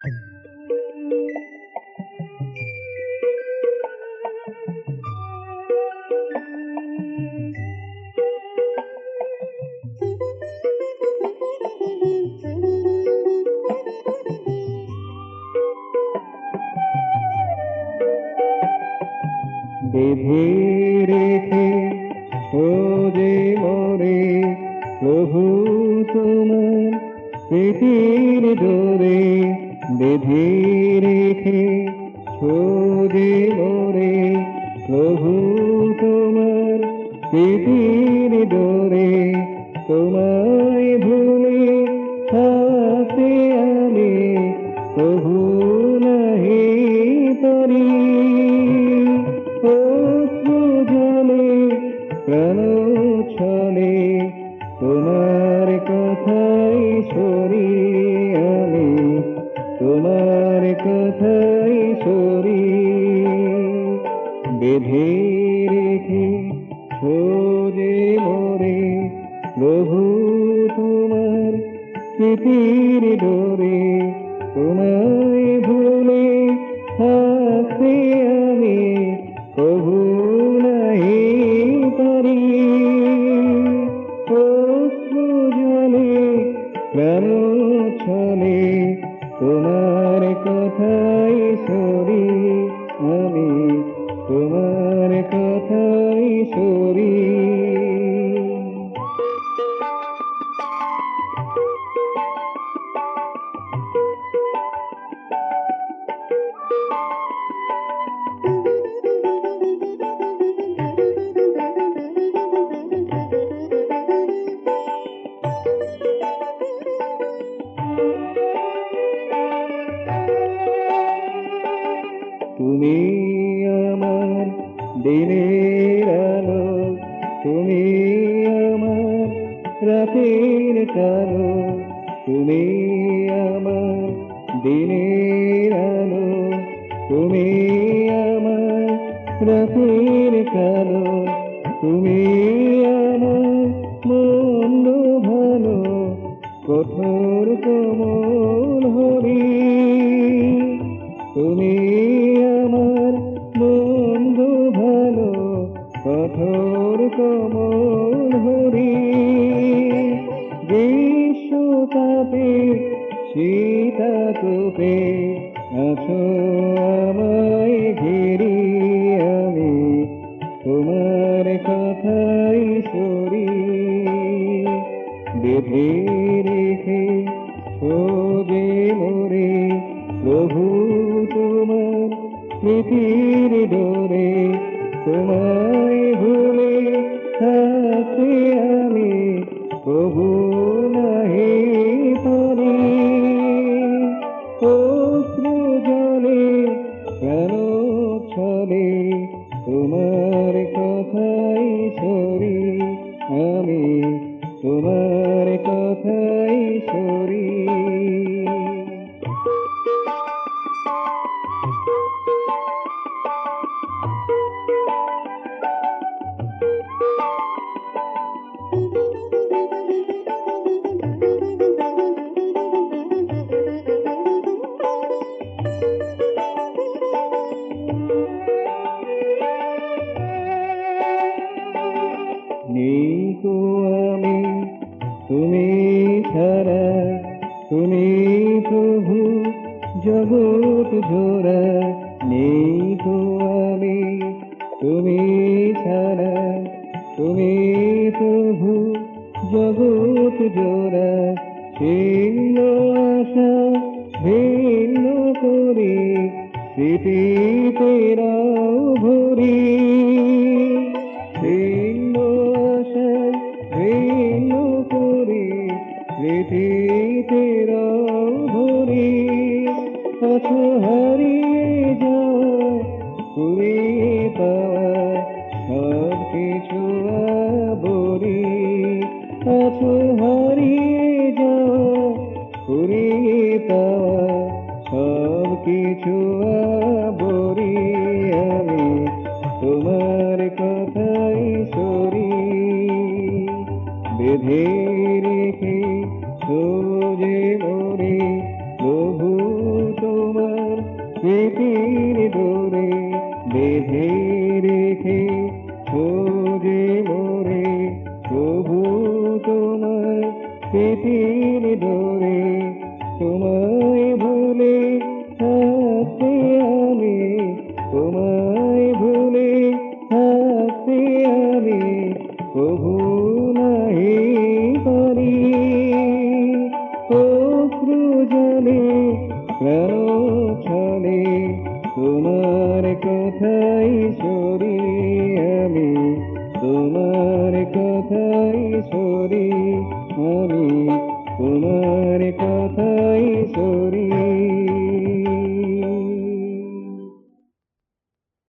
বেঁধে রেখে খোঁজে মোরে প্রভু তোমার প্রীতির ডোরে, বেঁধে রেখে খোঁজে মোরে প্রভু তোমার প্রীতির ডোরে, তোমায় ভুলে থাকতে আমি প্রভু নাহি পারি। প্রাণ ছলে তোমার কথাই সরি আমি, তোমার কথাই সরি। বেঁধে রেখে খোঁজে মোরে প্রভু তোমার প্রীতির ডোরে, তোমায় ভুলে থাকতে আমি প্রভু নাহি পারি। অশ্রু জলে প্রাণ ছলে তোমার কথাই সরি আমি, তোমার কথাই সরি। তুমি আমার দিনের আলো, তুমি আমার রাতের কালো, তুমি আমার দিনের আলো, তুমি আমার রাতের কালো, তুমি আমার মন্দ ভালো কঠোর কোমল হরি। তুমি আমার বন্ধু ভালো কঠোর কোমল হরি। গ্রীষ্মতাপে শীতাতপে আছো আমায় ঘিরি আমি, তোমার কথাই সরি। বেঁধে রেখে খোঁজে মোরে প্রভু তোমার প্রীতির ডোরে, তোমায় ভুলে থাকতে আমি প্রভু নাহি পারি। অশ্রু জলে প্রাণ ছলে তোমার কথাই সরি আমি, তোমার কথাই সরি। নেই তো আমি তুমি ছাড়া, তুমি প্রভু জগৎ জোড়া। নেই তো আমি তুমি ছাড়া, তুমি প্রভু জগৎ জোড়া। ছিন্ন আশা ভিন্ন করি স্মৃতিতে রাও ভরি, ভিন্ন আশা ভিন্ন করি স্মৃতিতে রাও ভরি। আছো হারিয়ে যাওয়া কুড়িয়ে পাওয়া সব কিছু বরি, আছো হারিয়ে যাওয়া কুড়িয়ে পাওয়া সব কিছু বরি আমি, তোমার কথাই সরি। বেঁধে রেখে খোঁজে মোরে প্রভু স্মৃতির ডোরে তোমায় ভুলে থাকতে আমি, তোমায় ভুলে থাকতে আমি কভু নাহি পারি। অশ্রু জলে প্রাণ ছলে তোমার কথাই সরি আমি, তোমার কথাই সরি আমি।